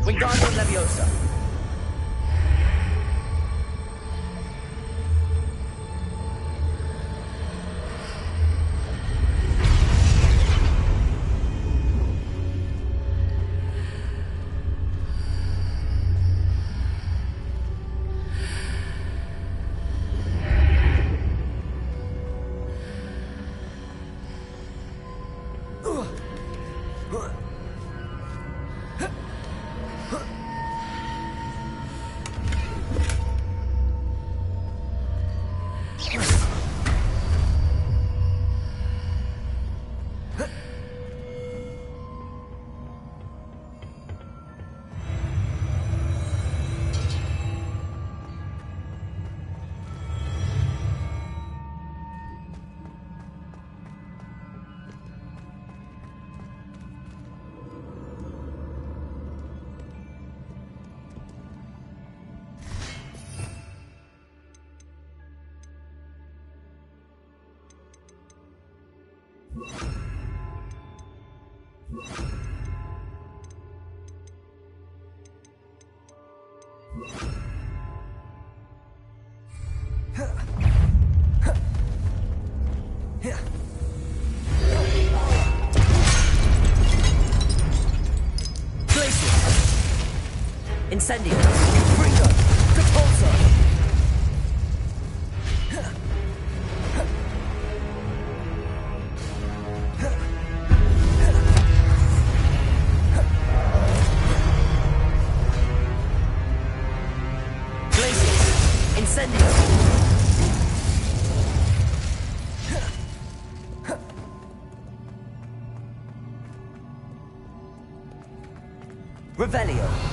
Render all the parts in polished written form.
Wingardium Leviosa. Incendio. Bringo. Repulsor. Glacius. Incendio. Revelio.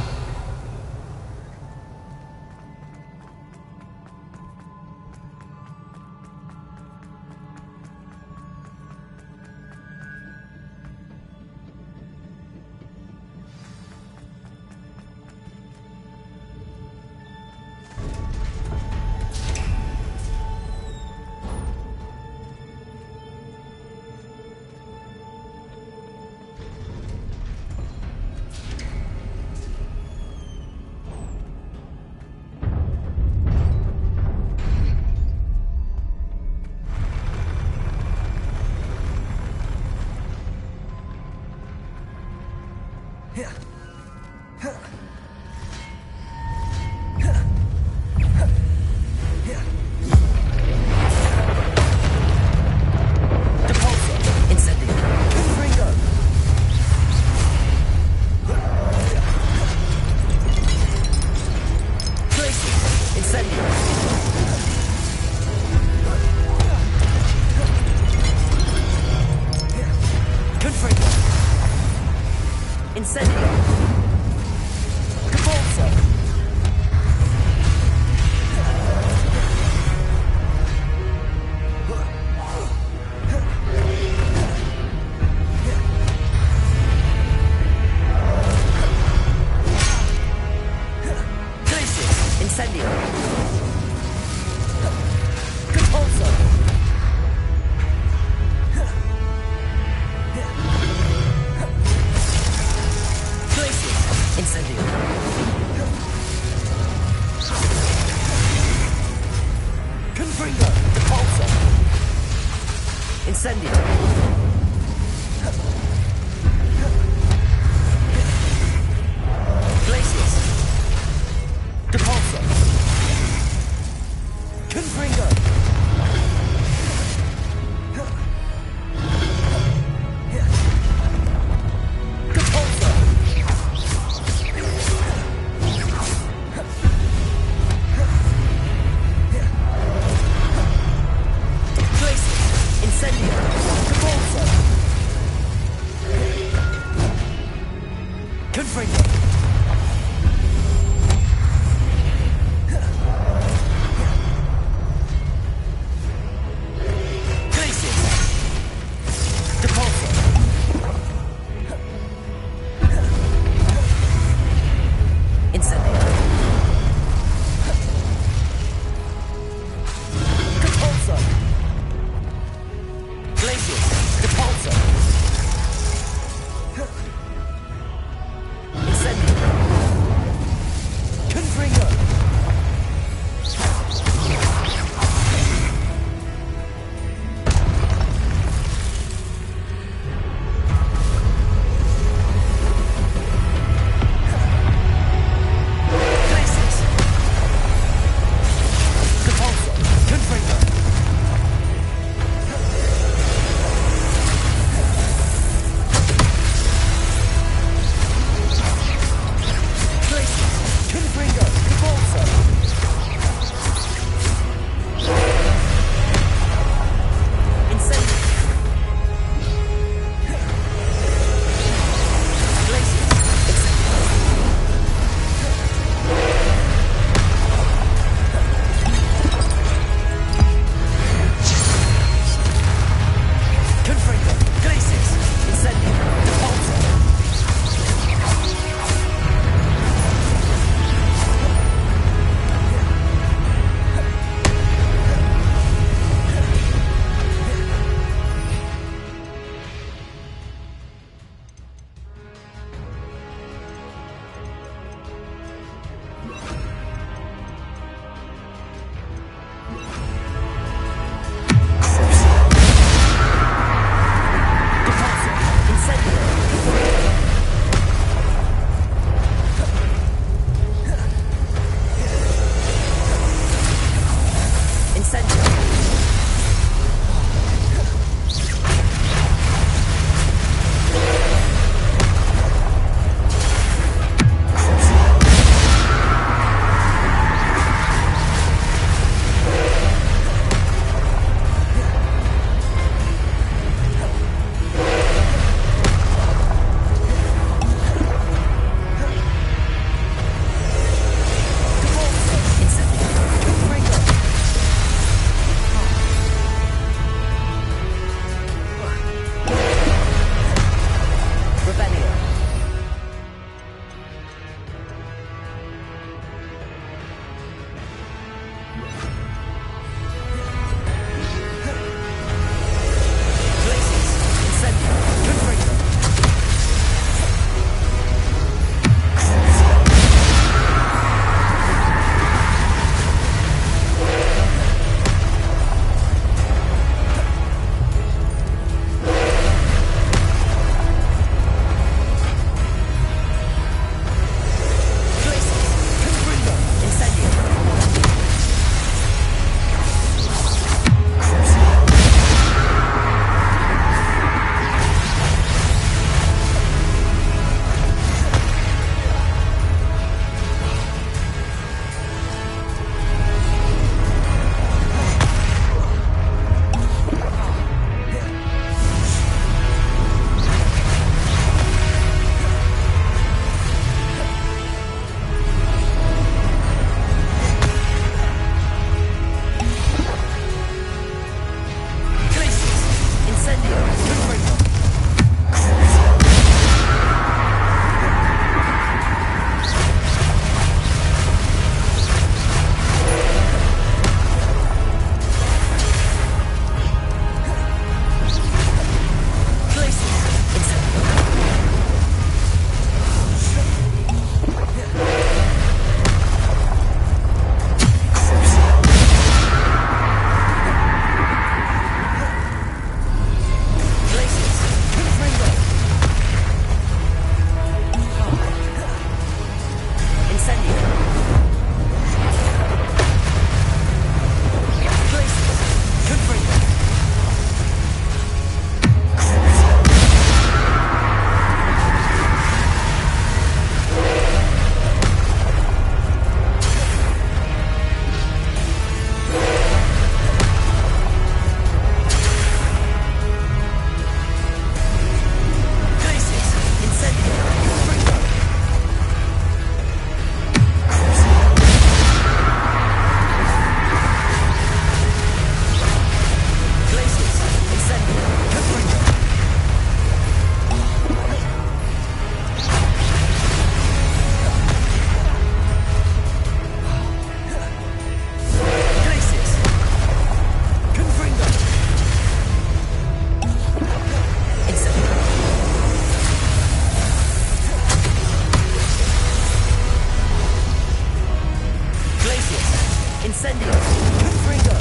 Fringo!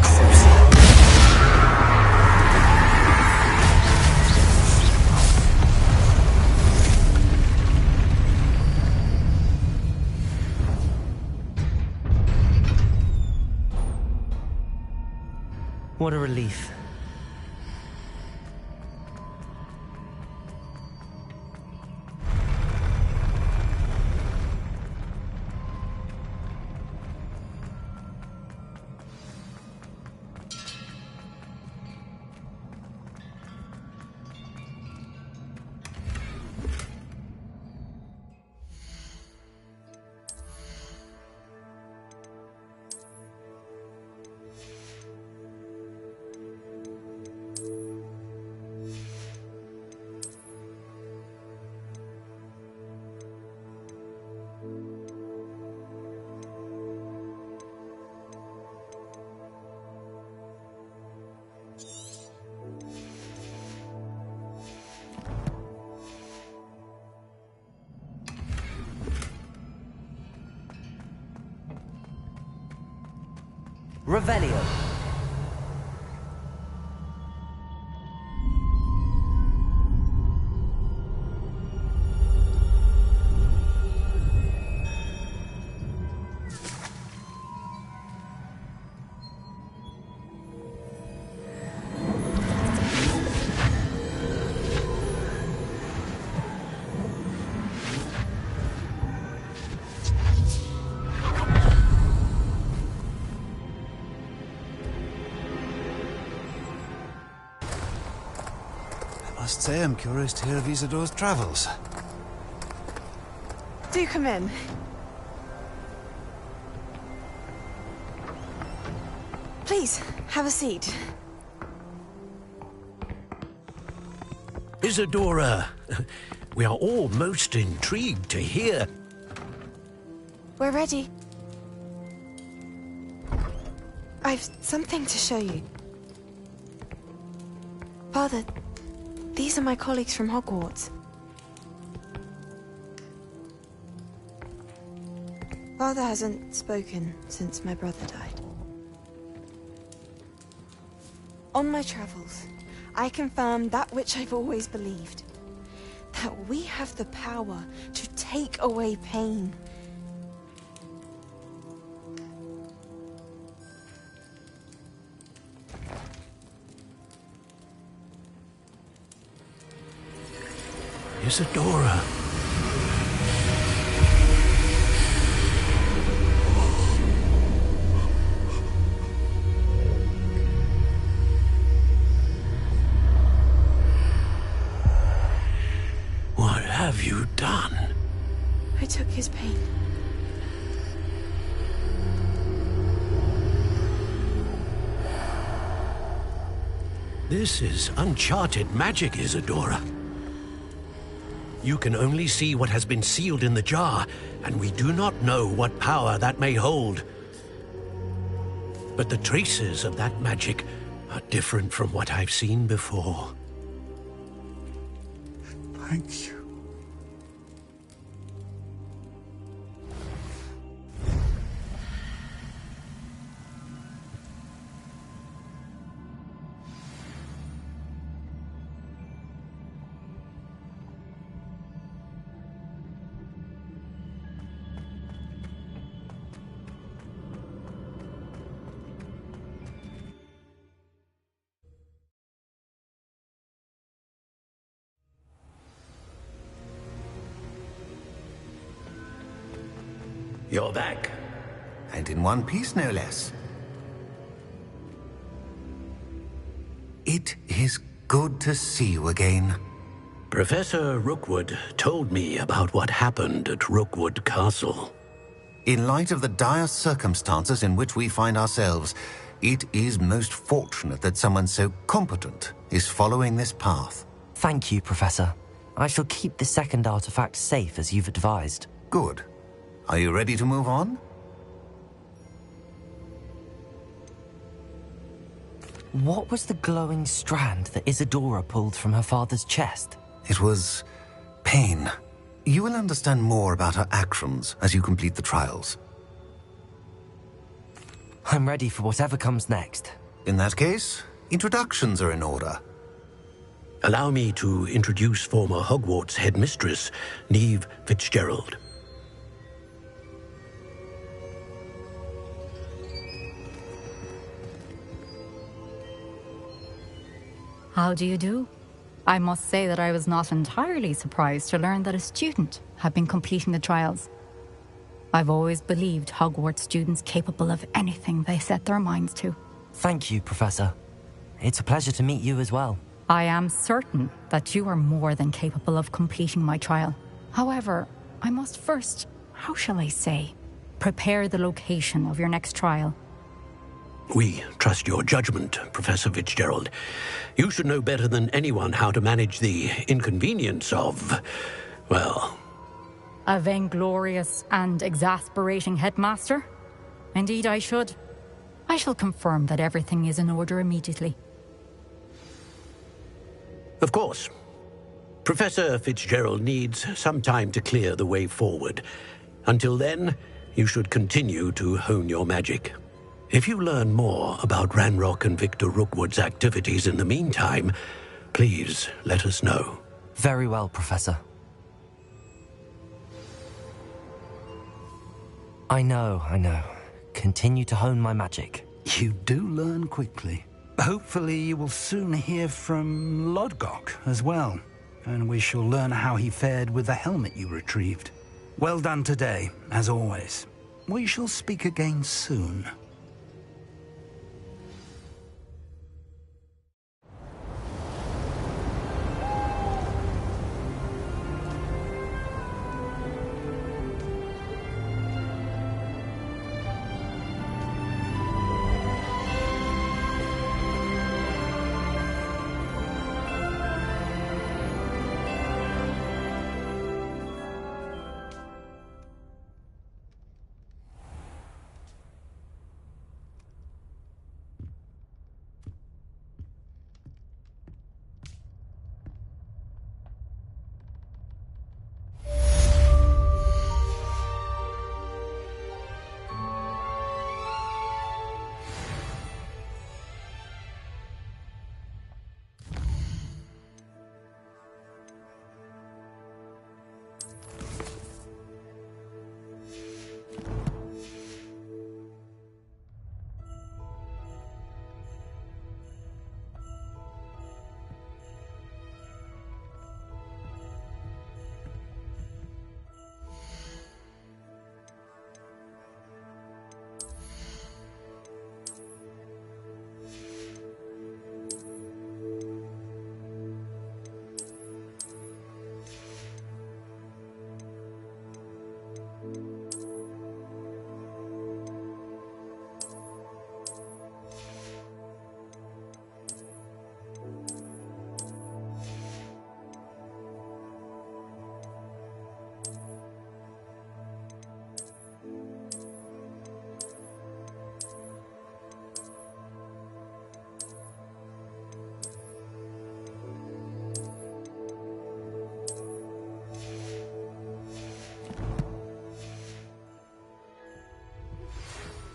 So slow. What a relief. Revelio. I must say I'm curious to hear of Isadora's travels. Do come in. Please, have a seat. Isadora, we are all most intrigued to hear. We're ready. I've something to show you. Father, these are my colleagues from Hogwarts. Father hasn't spoken since my brother died. On my travels, I confirmed that which I've always believed. That we have the power to take away pain. Isadora. What have you done? I took his pain. This is uncharted magic, Isadora. You can only see what has been sealed in the jar, and we do not know what power that may hold. But the traces of that magic are different from what I've seen before. Thank you. You're back. And in one piece, no less. It is good to see you again. Professor Rookwood told me about what happened at Rookwood Castle. In light of the dire circumstances in which we find ourselves, it is most fortunate that someone so competent is following this path. Thank you, Professor. I shall keep the second artifact safe as you've advised. Good. Are you ready to move on? What was the glowing strand that Isadora pulled from her father's chest? It was pain. You will understand more about her actions as you complete the trials. I'm ready for whatever comes next. In that case, introductions are in order. Allow me to introduce former Hogwarts headmistress, Neve Fitzgerald. How do you do? I must say that I was not entirely surprised to learn that a student had been completing the trials. I've always believed Hogwarts students capable of anything they set their minds to. Thank you, Professor. It's a pleasure to meet you as well. I am certain that you are more than capable of completing my trial. However, I must first, how shall I say, prepare the location of your next trial. We trust your judgment, Professor Fitzgerald. You should know better than anyone how to manage the inconvenience of, well... A vainglorious and exasperating headmaster? Indeed I should. I shall confirm that everything is in order immediately. Of course. Professor Fitzgerald needs some time to clear the way forward. Until then, you should continue to hone your magic. If you learn more about Ranrock and Victor Rookwood's activities in the meantime, please let us know. Very well, Professor. I know. Continue to hone my magic. You do learn quickly. Hopefully you will soon hear from Lodgok as well, and we shall learn how he fared with the helmet you retrieved. Well done today, as always. We shall speak again soon.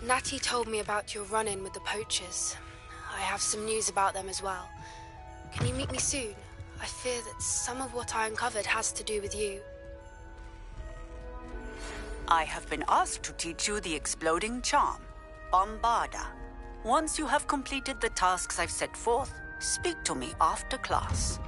Natty told me about your run-in with the poachers. I have some news about them as well. Can you meet me soon? I fear that some of what I uncovered has to do with you. I have been asked to teach you the exploding charm, Bombarda. Once you have completed the tasks I've set forth, speak to me after class.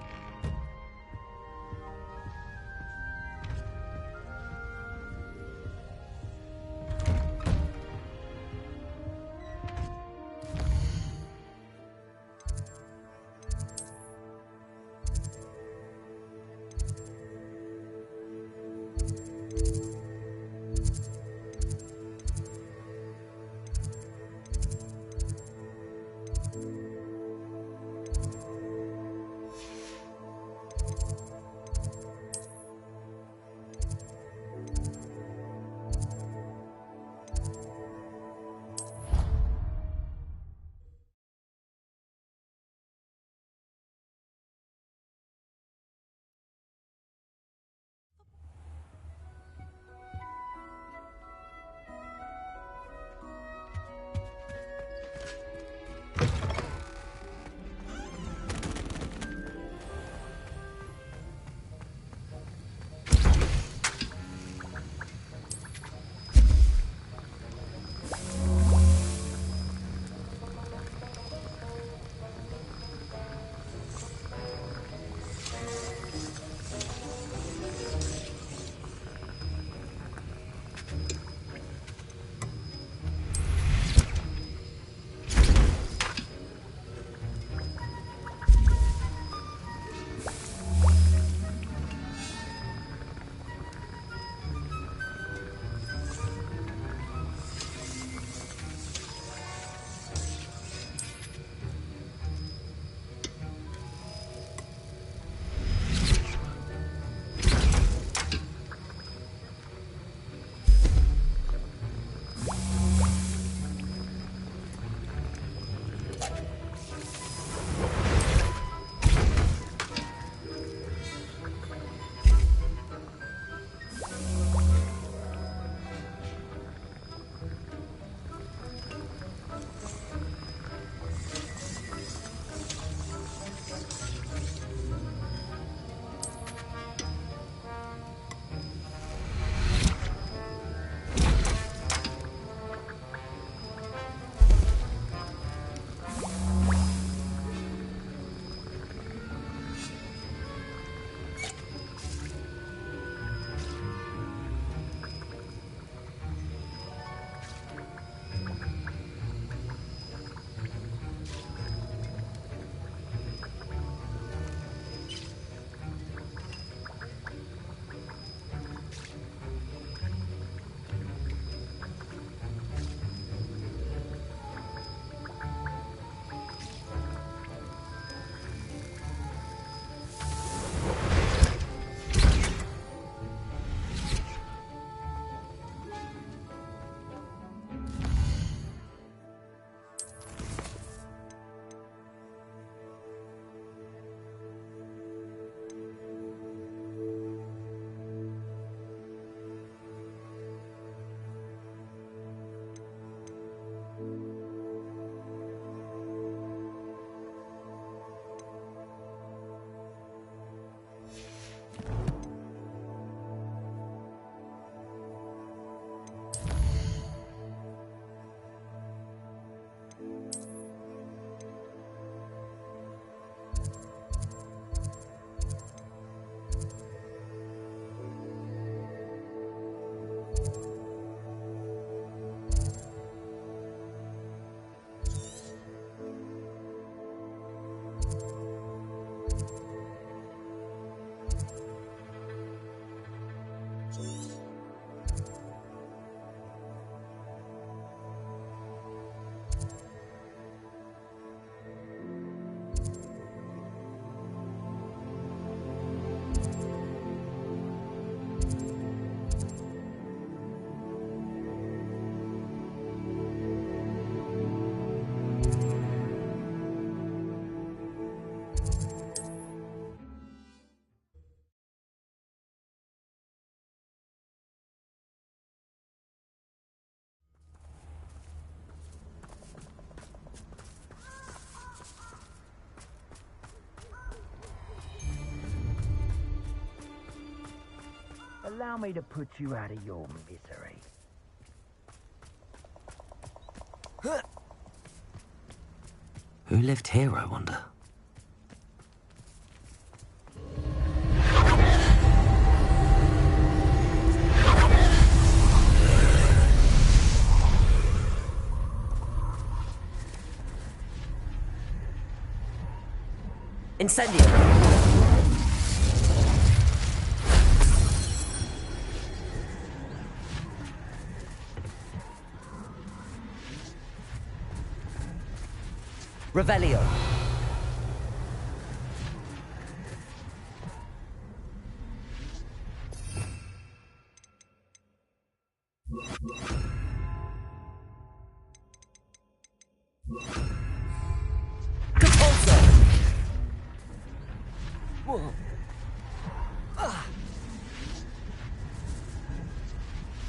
Allow me to put you out of your misery. Who lived here, I wonder? Incendio! Revelio. Compulso. Whoa.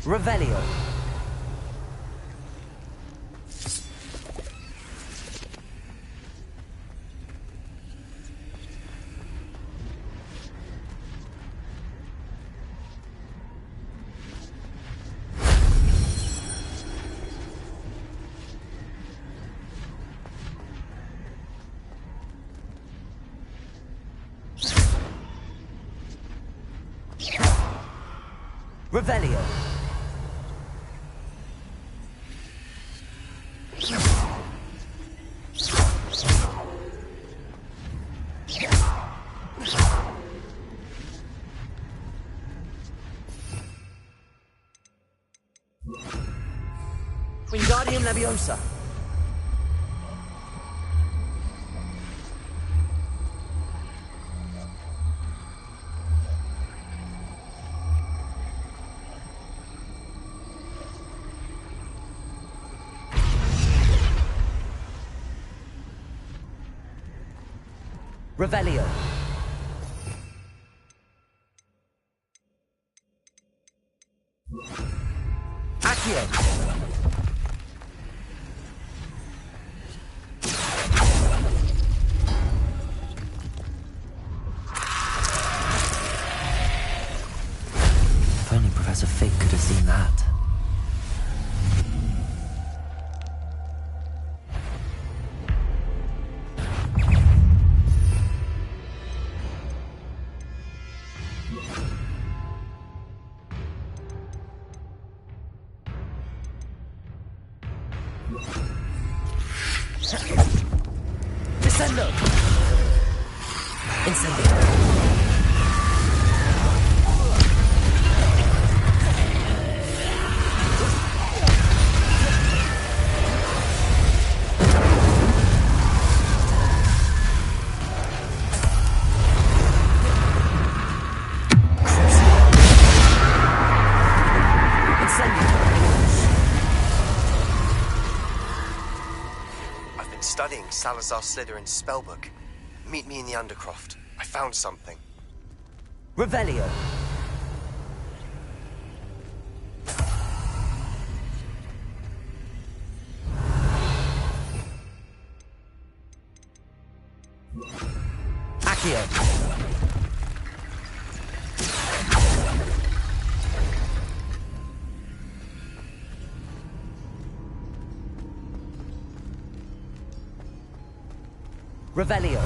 Revelio. Revelio. Wingardium Leviosa. Revelio. Accio. If only Professor Fig could have seen that. Descendo. Incendio. Studying Salazar Slytherin's spellbook. Meet me in the Undercroft. I found something. Revelio. Accio. Revelio.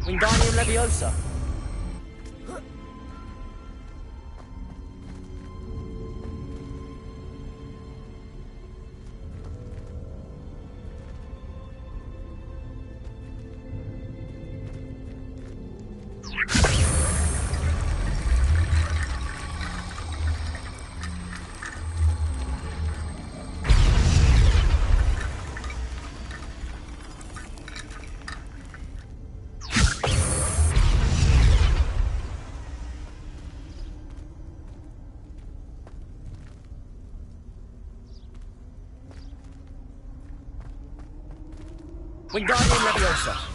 Wingardium Leviosa. Wingardium Leviosa.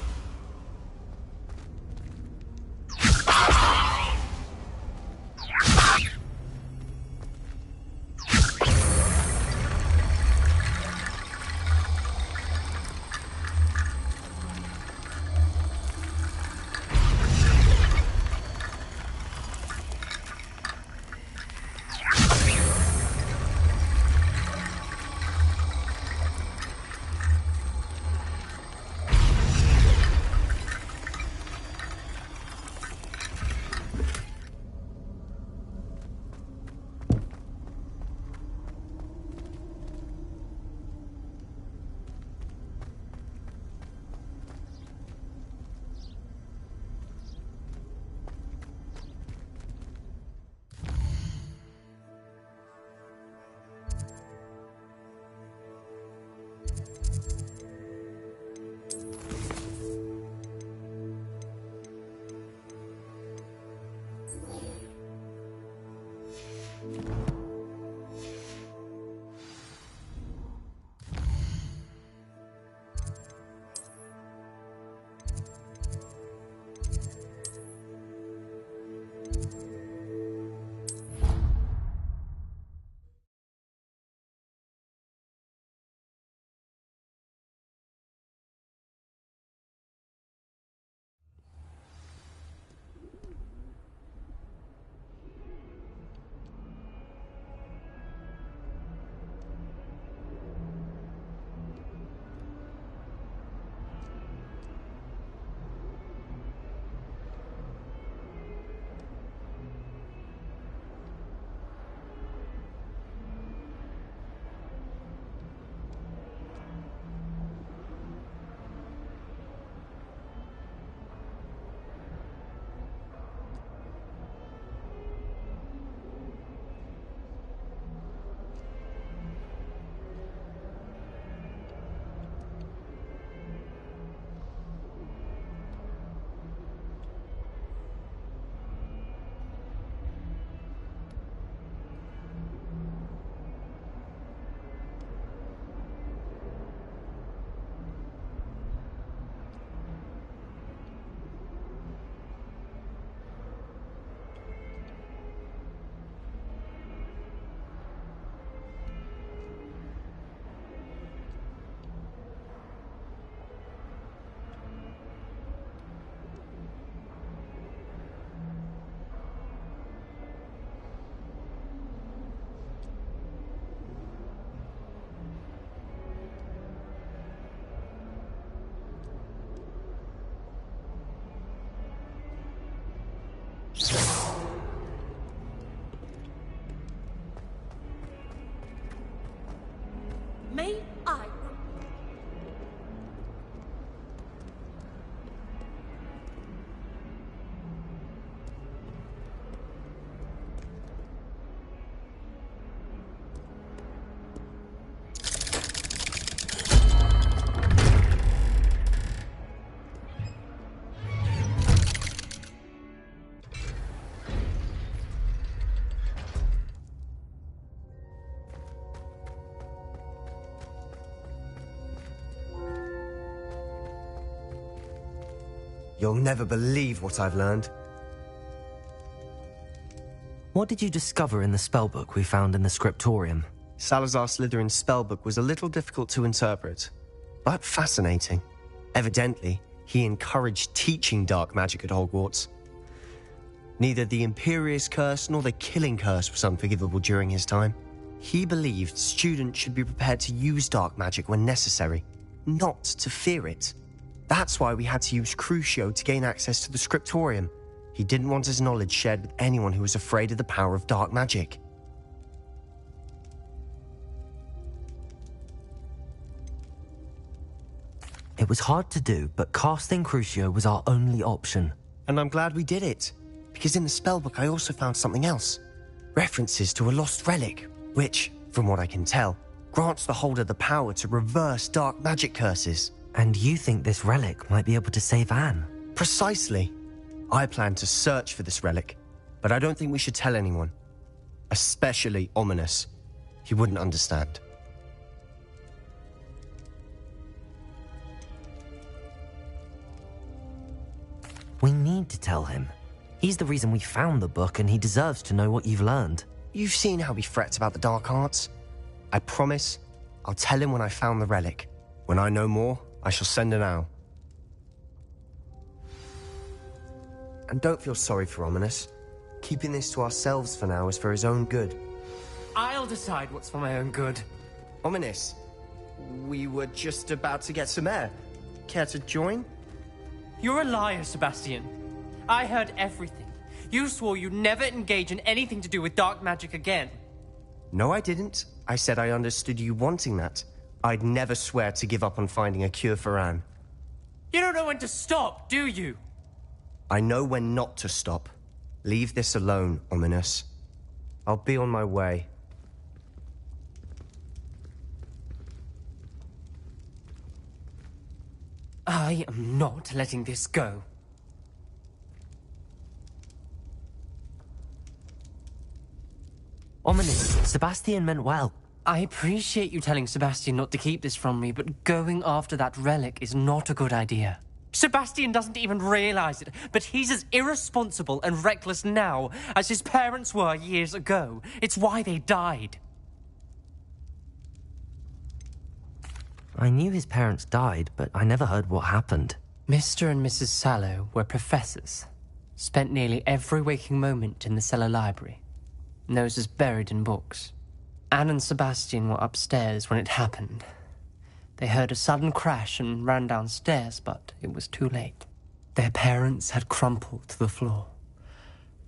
May I? You'll never believe what I've learned. What did you discover in the spellbook we found in the scriptorium? Salazar Slytherin's spellbook was a little difficult to interpret, but fascinating. Evidently, he encouraged teaching dark magic at Hogwarts. Neither the Imperious Curse nor the Killing Curse was unforgivable during his time. He believed students should be prepared to use dark magic when necessary, not to fear it. That's why we had to use Crucio to gain access to the scriptorium. He didn't want his knowledge shared with anyone who was afraid of the power of dark magic. It was hard to do, but casting Crucio was our only option. And I'm glad we did it, because in the spellbook I also found something else. References to a lost relic, which, from what I can tell, grants the holder the power to reverse dark magic curses. And you think this relic might be able to save Anne? Precisely. I plan to search for this relic, but I don't think we should tell anyone. Especially Ominous. He wouldn't understand. We need to tell him. He's the reason we found the book, and he deserves to know what you've learned. You've seen how he frets about the dark arts. I promise I'll tell him when I found the relic. When I know more, I shall send an owl. And don't feel sorry for Ominous. Keeping this to ourselves for now is for his own good. I'll decide what's for my own good. Ominous, we were just about to get some air. Care to join? You're a liar, Sebastian. I heard everything. You swore you'd never engage in anything to do with dark magic again. No, I didn't. I said I understood you wanting that. I'd never swear to give up on finding a cure for Anne. You don't know when to stop, do you? I know when not to stop. Leave this alone, Ominous. I'll be on my way. I am not letting this go. Ominous, Sebastian meant well. I appreciate you telling Sebastian not to keep this from me, but going after that relic is not a good idea. Sebastian doesn't even realize it, but he's as irresponsible and reckless now as his parents were years ago. It's why they died. I knew his parents died, but I never heard what happened. Mr. and Mrs. Sallow were professors. Spent nearly every waking moment in the cellar library. Noses buried in books. Anne and Sebastian were upstairs when it happened. They heard a sudden crash and ran downstairs, but it was too late. Their parents had crumpled to the floor.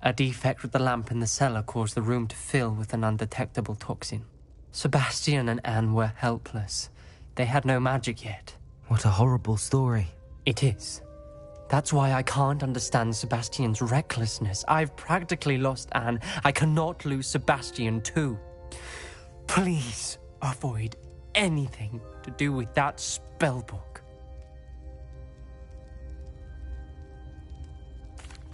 A defect with the lamp in the cellar caused the room to fill with an undetectable toxin. Sebastian and Anne were helpless. They had no magic yet. What a horrible story. It is. That's why I can't understand Sebastian's recklessness. I've practically lost Anne. I cannot lose Sebastian too. Please avoid anything to do with that spellbook.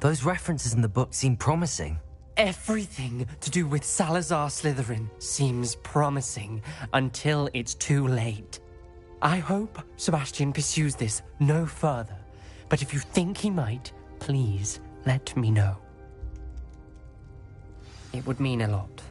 Those references in the book seem promising. Everything to do with Salazar Slytherin seems promising until it's too late. I hope Sebastian pursues this no further, but if you think he might, please let me know. It would mean a lot.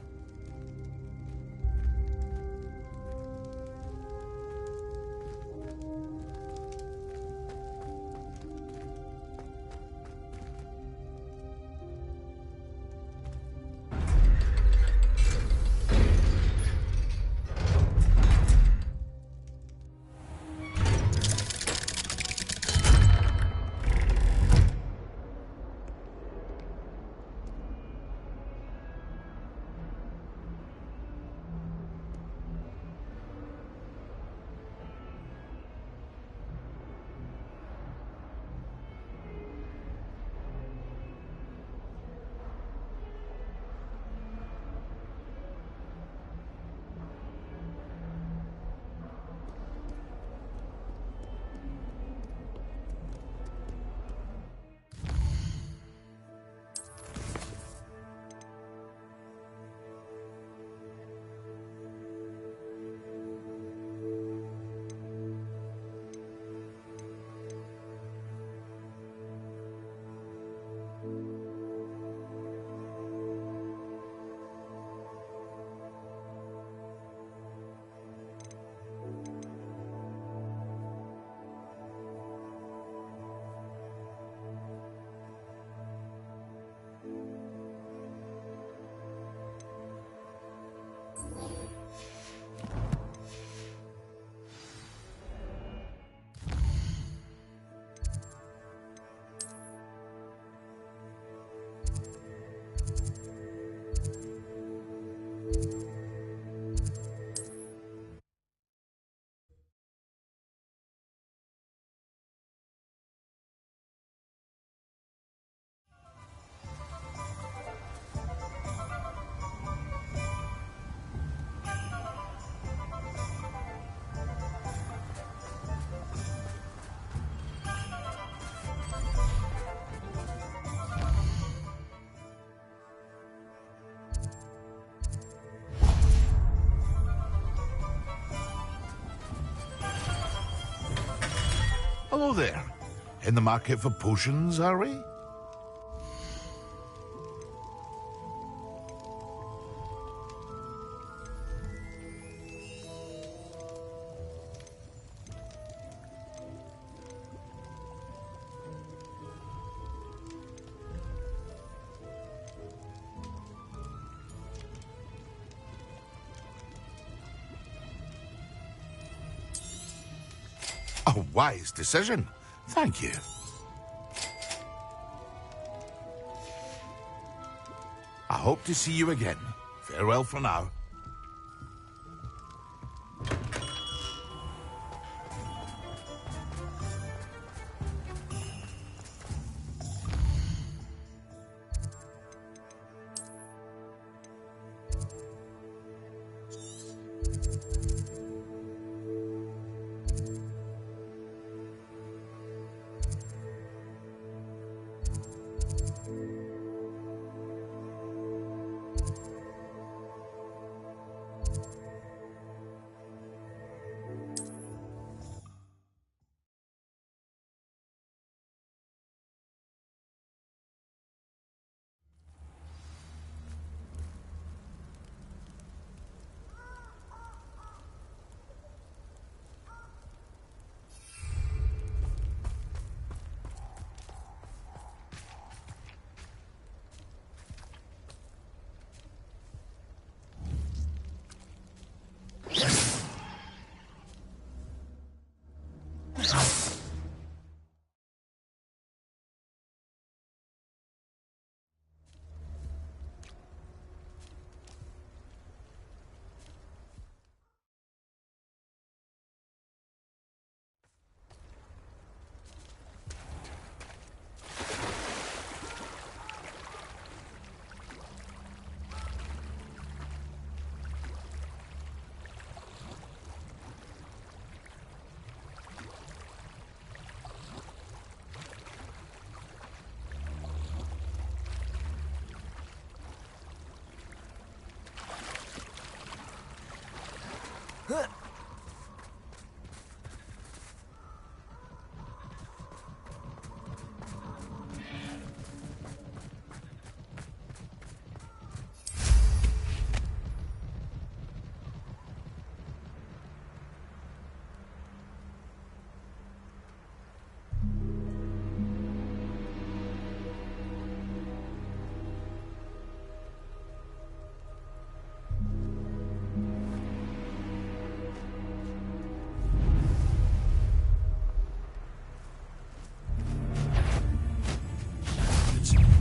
Hello there. In the market for potions, are we? A wise decision. Thank you. I hope to see you again. Farewell for now.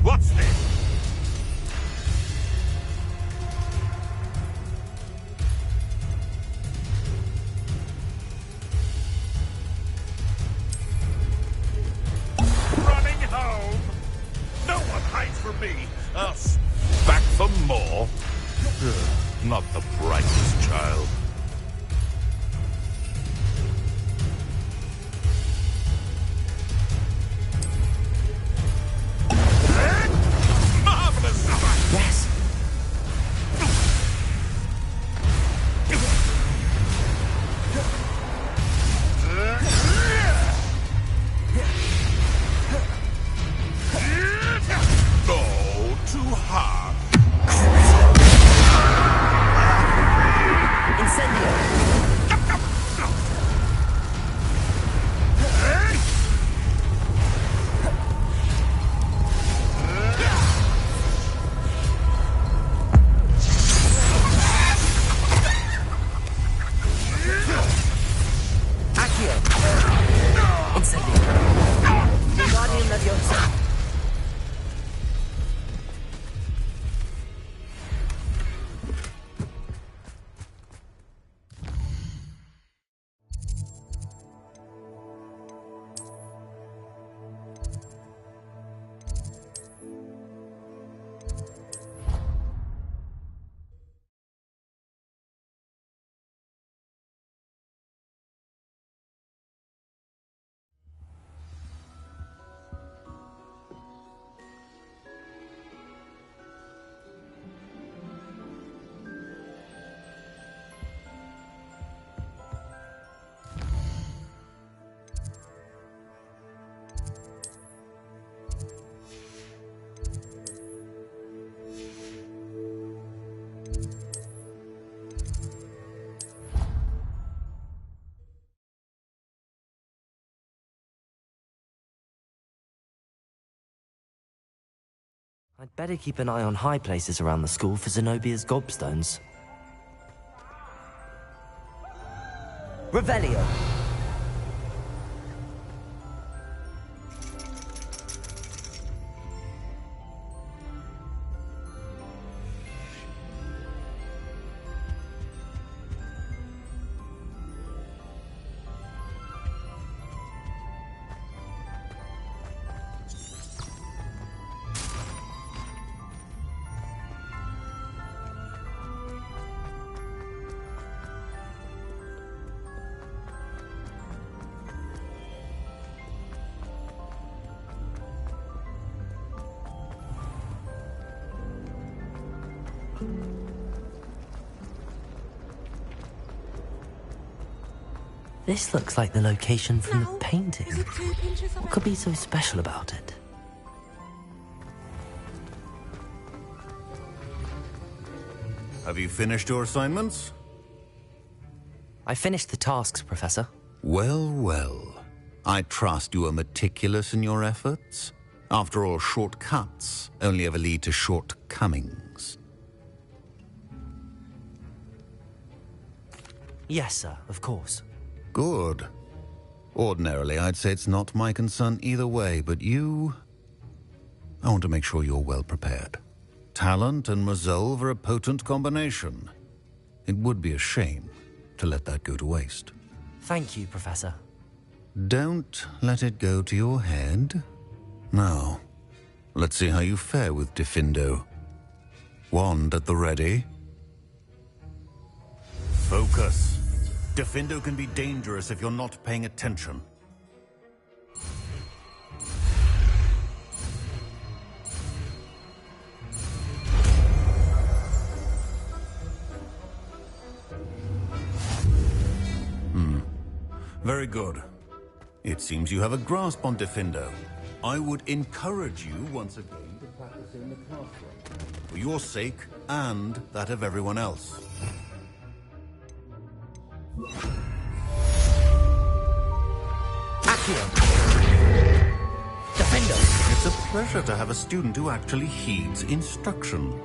What's this? Running home! No one hides from me! Us! Back for more? Not the brightest child. Yes. Oh, too hard. I'd better keep an eye on high places around the school for Zenobia's gobstones. Revelio. This looks like the location from the painting. What could be so special about it? Have you finished your assignments? I finished the tasks, Professor. Well, well. I trust you are meticulous in your efforts. After all, shortcuts only ever lead to shortcomings. Yes, sir, of course. Good. Ordinarily, I'd say it's not my concern either way, but you... I want to make sure you're well prepared. Talent and resolve are a potent combination. It would be a shame to let that go to waste. Thank you, Professor. Don't let it go to your head. Now, let's see how you fare with Diffindo. Wand at the ready. Focus. Diffindo can be dangerous if you're not paying attention. Very good. It seems you have a grasp on Diffindo. I would encourage you once again to practice in the classroom, for your sake and that of everyone else. Accio. Defendo. It's a pleasure to have a student who actually heeds instruction.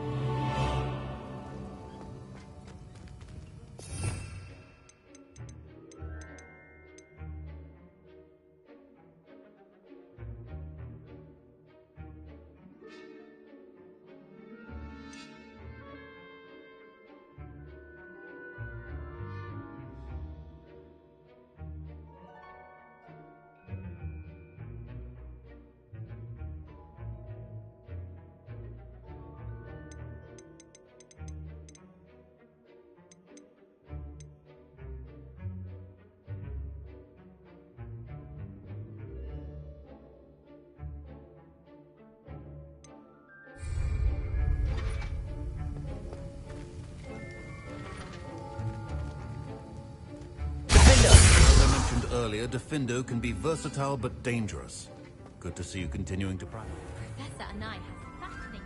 Earlier, Diffindo can be versatile but dangerous. Good to see you continuing to practice. Professor and I have fascinating.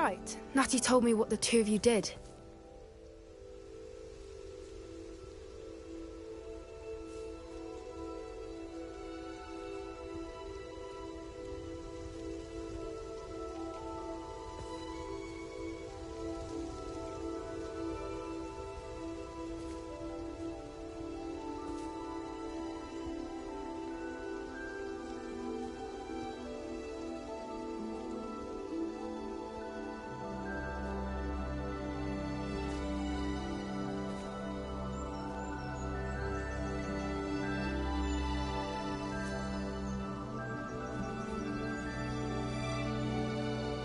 right. Natty told me what the two of you did.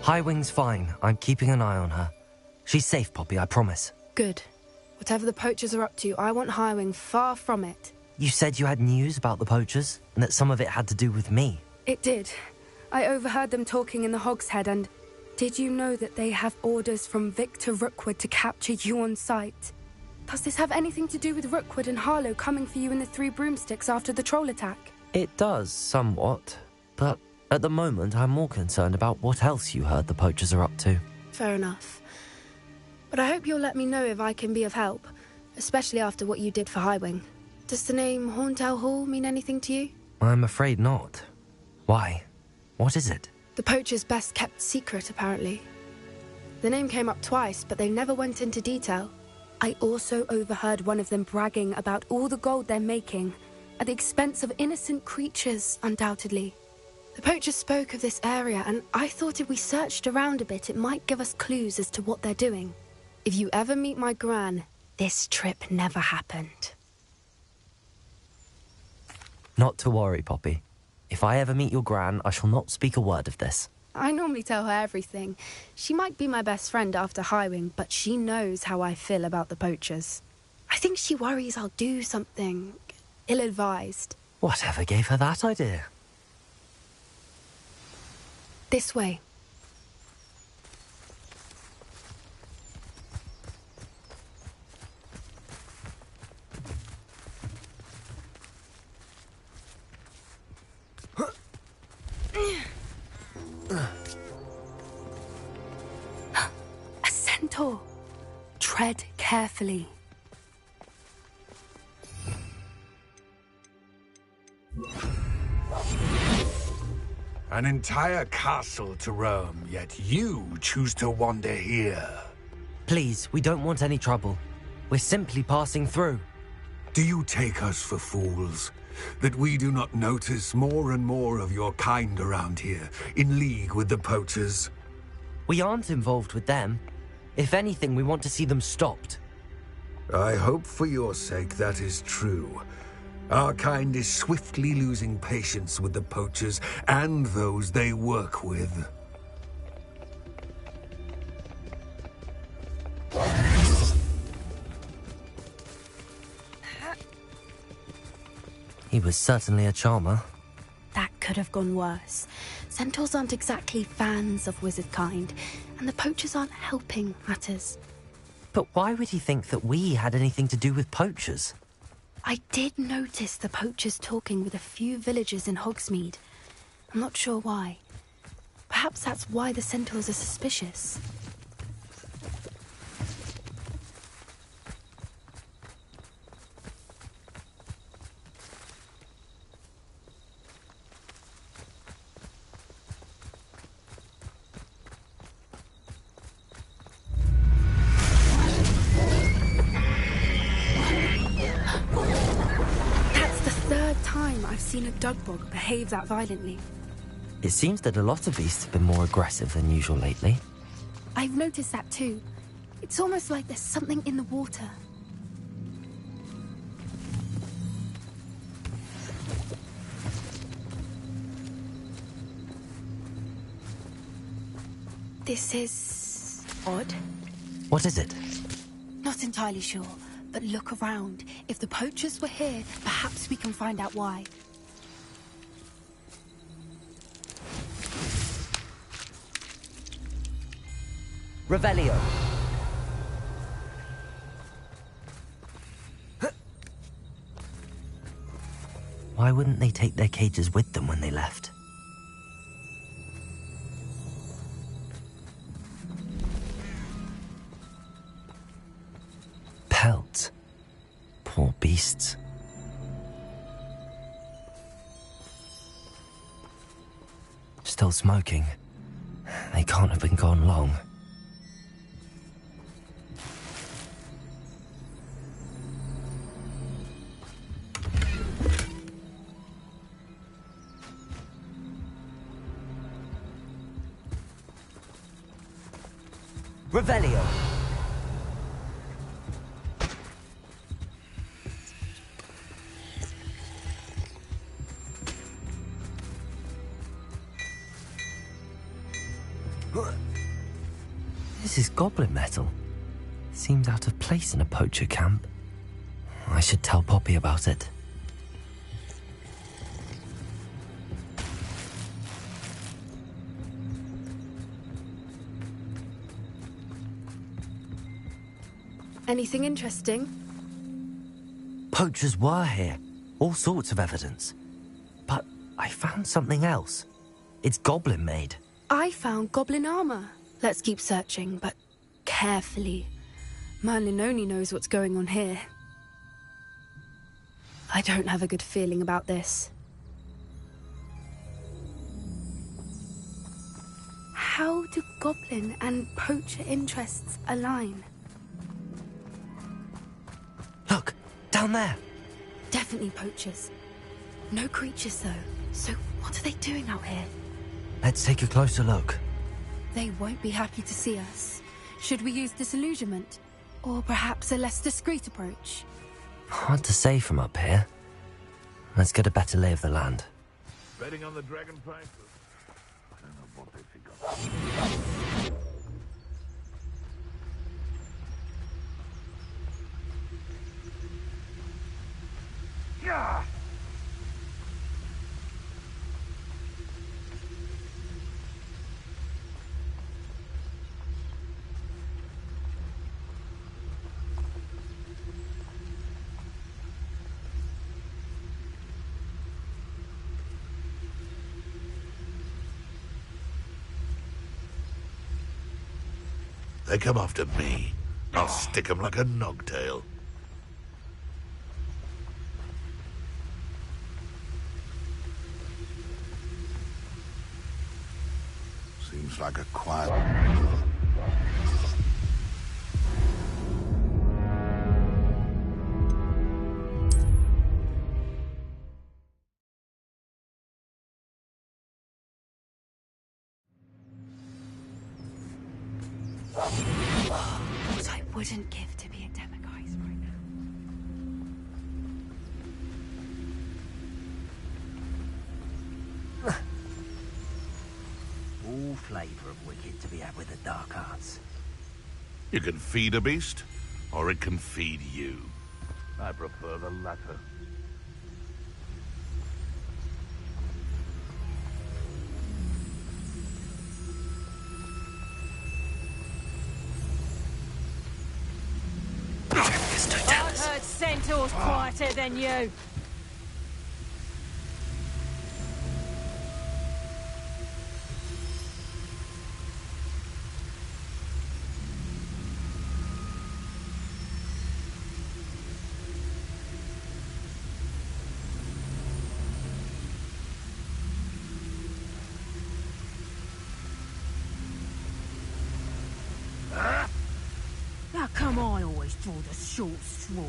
Highwing's fine. I'm keeping an eye on her. She's safe, Poppy, I promise. Good. Whatever the poachers are up to, I want Highwing far from it. You said you had news about the poachers, and that some of it had to do with me. It did. I overheard them talking in the Hogshead, and did you know that they have orders from Victor Rookwood to capture you on sight? Does this have anything to do with Rookwood and Harlow coming for you in the Three Broomsticks after the troll attack? It does, somewhat. But at the moment, I'm more concerned about what else you heard the poachers are up to. Fair enough. But I hope you'll let me know if I can be of help, especially after what you did for Highwing. Does the name Horntail Hall mean anything to you? I'm afraid not. Why? What is it? The poachers' best-kept secret, apparently. The name came up twice, but they never went into detail. I also overheard one of them bragging about all the gold they're making, at the expense of innocent creatures, undoubtedly. The poachers spoke of this area, and I thought if we searched around a bit, it might give us clues as to what they're doing. If you ever meet my gran, this trip never happened. Not to worry, Poppy. If I ever meet your gran, I shall not speak a word of this. I normally tell her everything. She might be my best friend after Highwing, but she knows how I feel about the poachers. I think she worries I'll do something ill-advised. Whatever gave her that idea? This way. A centaur. Tread carefully. An entire castle to roam, yet you choose to wander here. Please, we don't want any trouble. We're simply passing through. Do you take us for fools? That we do not notice more and more of your kind around here, in league with the poachers? We aren't involved with them. If anything, we want to see them stopped. I hope for your sake that is true. Our kind is swiftly losing patience with the poachers and those they work with. He was certainly a charmer. That could have gone worse. Centaurs aren't exactly fans of wizard kind, and the poachers aren't helping matters. But why would he think that we had anything to do with poachers? I did notice the poachers talking with a few villagers in Hogsmeade. I'm not sure why. Perhaps that's why the centaurs are suspicious. I've seen a dugbog behave that violently. It seems that a lot of beasts have been more aggressive than usual lately. I've noticed that too. It's almost like there's something in the water. This is odd. What is it? Not entirely sure, but look around. If the poachers were here, perhaps we can find out why. Revelio. Why wouldn't they take their cages with them when they left? pelt. Poor beasts. Still smoking. They can't have been gone long. Revelio. This is goblin metal. Seems out of place in a poacher camp. I should tell Poppy about it. Anything interesting? Poachers were here. All sorts of evidence. But I found something else. It's goblin made. I found goblin armor. Let's keep searching, but carefully. Merlin only knows what's going on here. I don't have a good feeling about this. How do goblin and poacher interests align? Look, down there. Definitely poachers. No creatures, though. So what are they doing out here? Let's take a closer look. They won't be happy to see us. Should we use disillusionment? Or perhaps a less discreet approach? Hard to say from up here. Let's get a better lay of the land. Betting on the dragon prices? I don't know what they think of. Yeah! They come after me. I'll stick 'em like a nogtail. Seems like a quiet... What I wouldn't give to be a demiguise right now. All flavour of wicked to be had with the dark arts. You can feed a beast, or it can feed you. I prefer the latter. I've heard centaurs quieter than you. How come I always draw the short straw?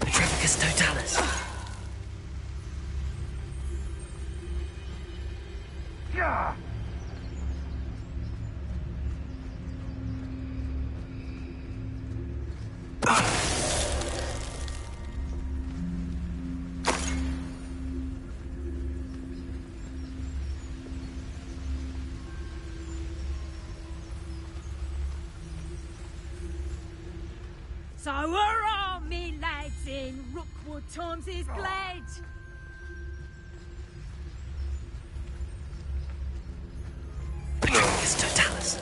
Petrificus totalis. Yeah! So hurrah, me lads, in Rookwood times is glad. Petrificus totalis.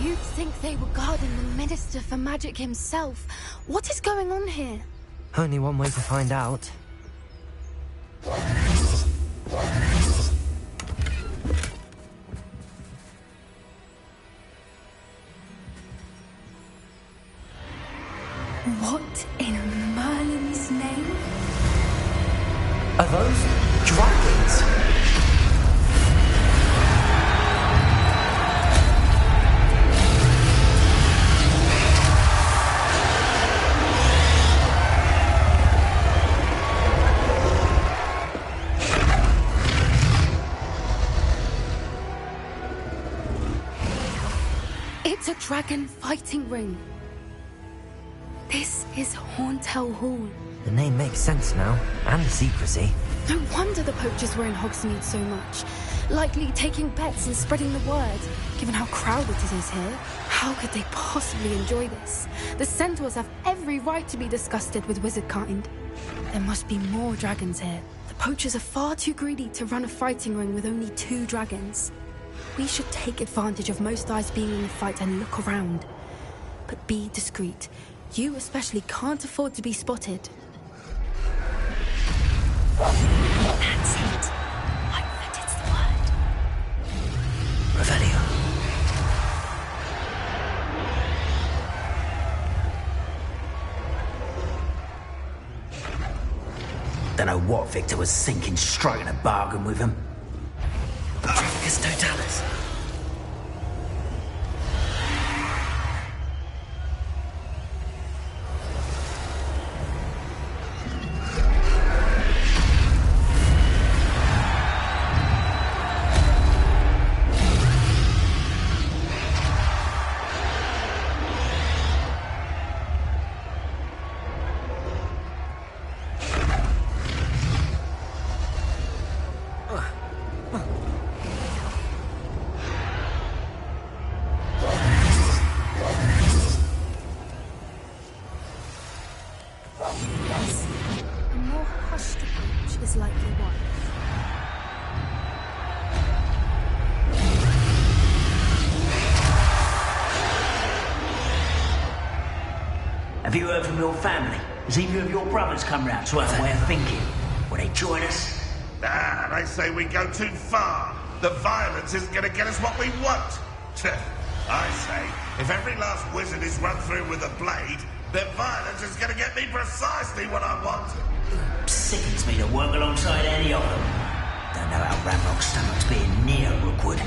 You'd think they were guarding the Minister for Magic himself. What is going on here? Only one way to find out. What in Merlin's name? Are those dragons? It's a dragon fighting ring. This is Hauntel Hall. The name makes sense now, and the secrecy. No wonder the poachers were in Hogsmeade so much. Likely taking bets and spreading the word, given how crowded it is here. How could they possibly enjoy this? The centaurs have every right to be disgusted with wizard kind. There must be more dragons here. The poachers are far too greedy to run a fighting ring with only 2 dragons. We should take advantage of most eyes being in the fight and look around. But be discreet. You especially can't afford to be spotted. That's it. I bet it's the word. Revelio. Don't know what Victor was thinking, striking a bargain with him. It's Totalis. Have you heard from your family? Has either of your brothers come round to our way of thinking? Will they join us? Ah, they say we go too far. The violence isn't going to get us what we want. I say, if every last wizard is run through with a blade, then violence is going to get me precisely what I want. Sickens me to work alongside any of them. Don't know how Ramrock's stomach's being near Rookwood.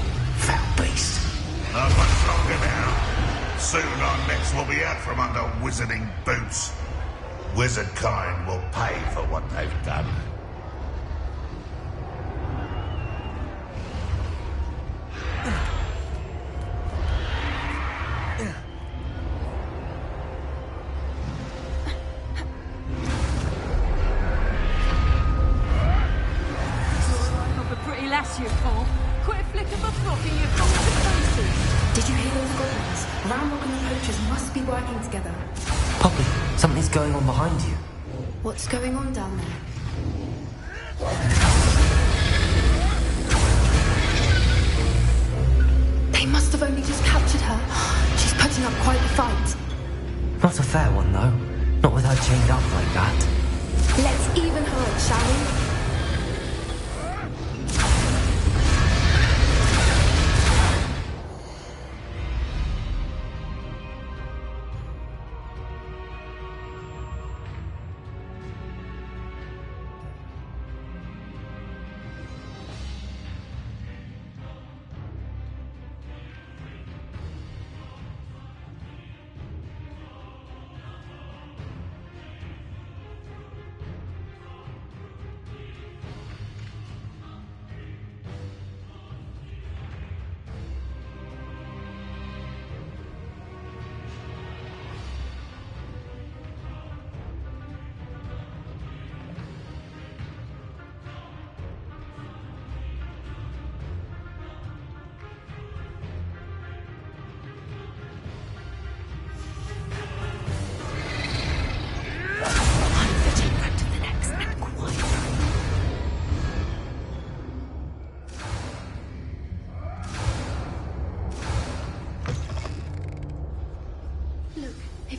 Foul beast. Not much longer now. Soon our necks will be out from under wizarding boots. Wizard kind will pay for what they've done. Lass you, Paul. Quit a flick of a foot and you've got to face. Did you hear those goblins? Ramrock and the poachers must be working together. Poppy, something's going on behind you. What's going on down there? They must have only just captured her. She's putting up quite the fight. Not a fair one, though. Not with her chained up like that. Let's even her, shall we?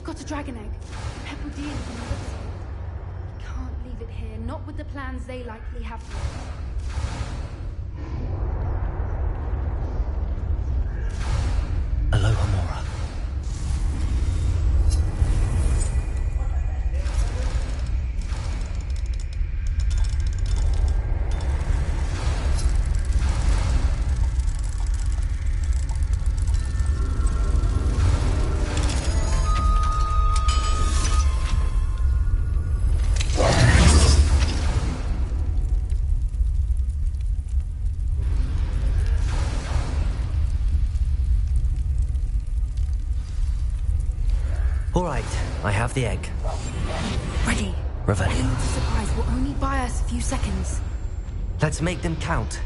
They've got a dragon egg. Pepper dealing in the Elixir. Can't leave it here, not with the plans they likely have for it. Aloha Mora. All right, I have the egg. Ready. Revelio. Element of surprise will only buy us a few seconds. Let's make them count.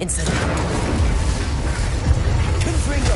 Incendio. Confringo.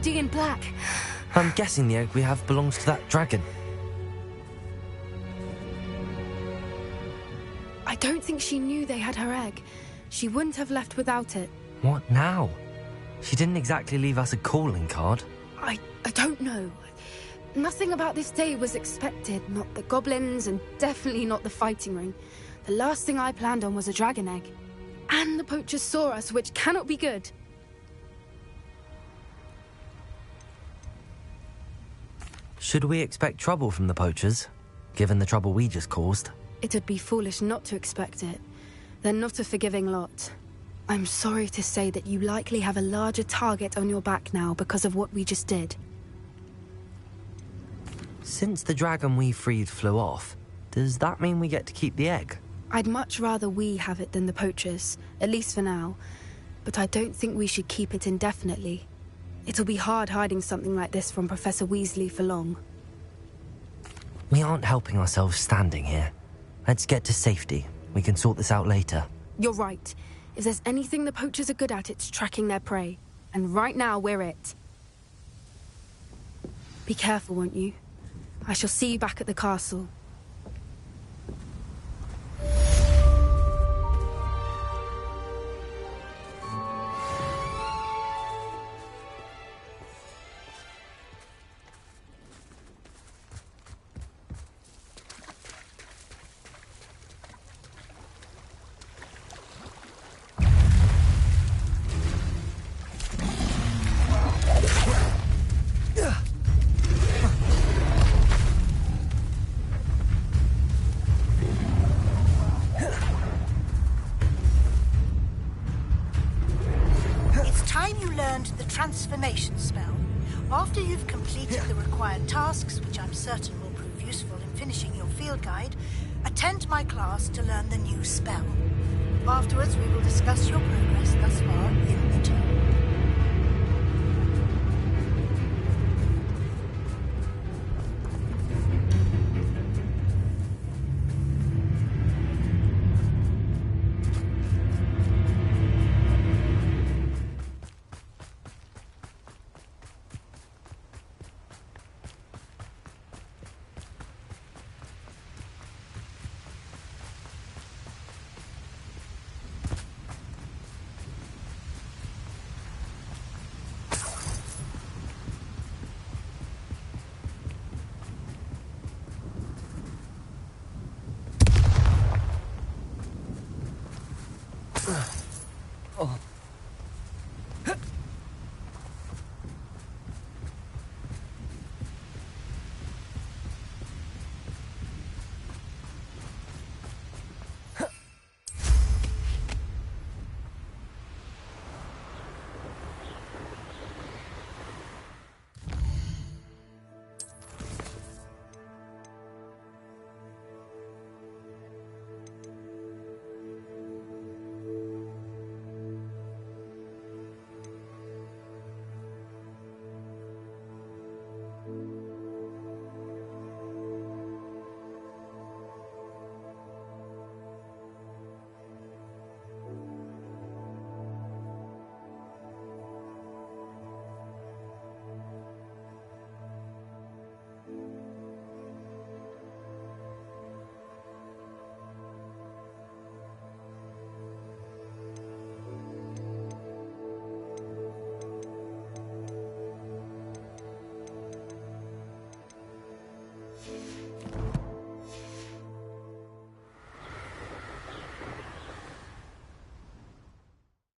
In black. I'm guessing the egg we have belongs to that dragon. I don't think she knew they had her egg. She wouldn't have left without it. What now? She didn't exactly leave us a calling card. I don't know. Nothing about this day was expected. Not the goblins, and definitely not the fighting ring. The last thing I planned on was a dragon egg. And the poachers saw us, which cannot be good. Should we expect trouble from the poachers, given the trouble we just caused? It would be foolish not to expect it. They're not a forgiving lot. I'm sorry to say that you likely have a larger target on your back now because of what we just did. Since the dragon we freed flew off, does that mean we get to keep the egg? I'd much rather we have it than the poachers, at least for now. But I don't think we should keep it indefinitely. It'll be hard hiding something like this from Professor Weasley for long. We aren't helping ourselves standing here. Let's get to safety. We can sort this out later. You're right. If there's anything the poachers are good at, it's tracking their prey. And right now, we're it. Be careful, won't you? I shall see you back at the castle. spell. After you've completed the required tasks, which I'm certain will prove useful in finishing your field guide, attend my class to learn the new spell. Afterwards, we will discuss your progress thus far in